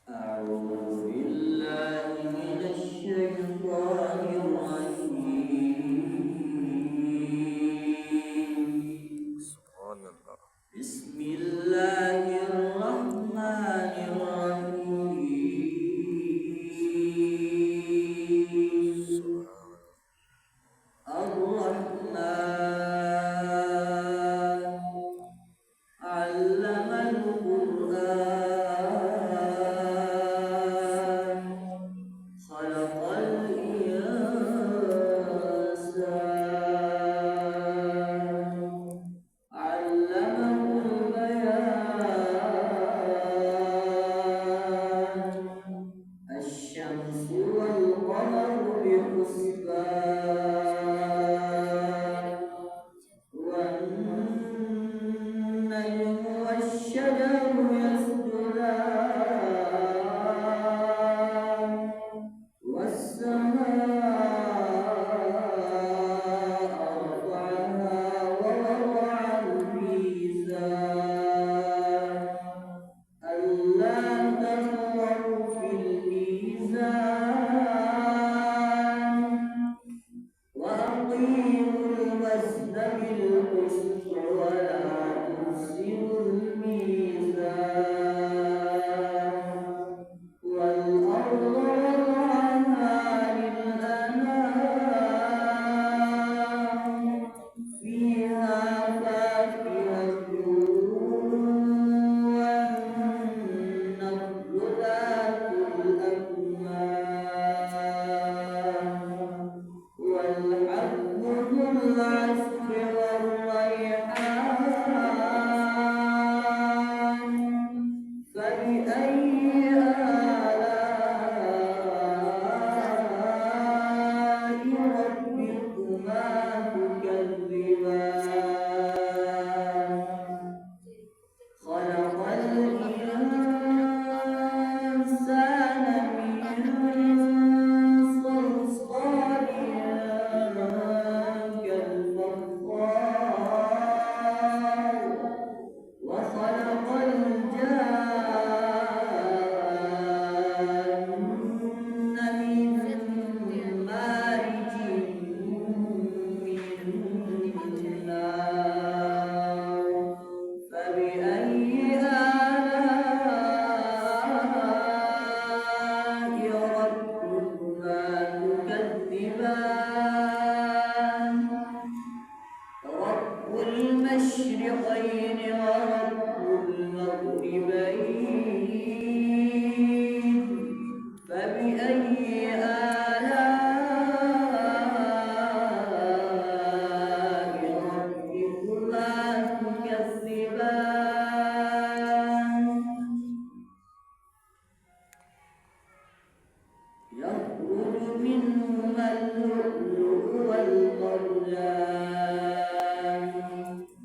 أعوذ بالله من الشيطان الرجيم. سبحان الله. بسم الله الرحمن الرحيم. الرحمن علم القرآن خلق الإنسان علمه البيان الشمس والقمر بحسبان والنجم والشجر يسجدان والسماء رفعها ووضع الميزان ألا تطغوا في الميزان وأقيموا الوزن بالقسط ولا تخسروا الميزان والأرض وضعها للأنام فيها فاكهة والنخل ذات الأكمام والحب ذو العصف والريحان فبأي آلاء ربكما تكذبان خلق الإنسان من صلصال كالفخار وخلق الجان من مارج من نار فبأي آلاء ربكما تكذبان رب المشرقين ورب المغربين فبأي آلاء ربكما تكذبان يخرج منهما اللؤلؤ والمرجان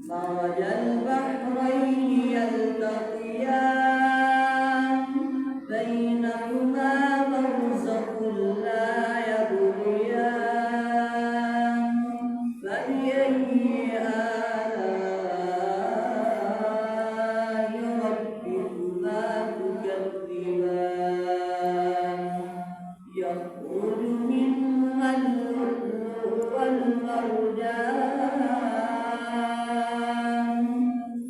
مرج البحرين يلتقيان بينهما برزخ لا يبغيان فبأي آلاء ربكما تكذبان يخرج منهما اللؤلؤ والمرجان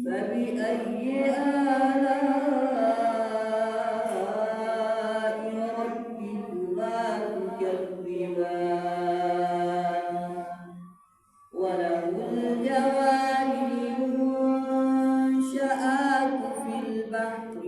فبأي آلاء ربكما تكذبان وله الجوار المنشآت في البحر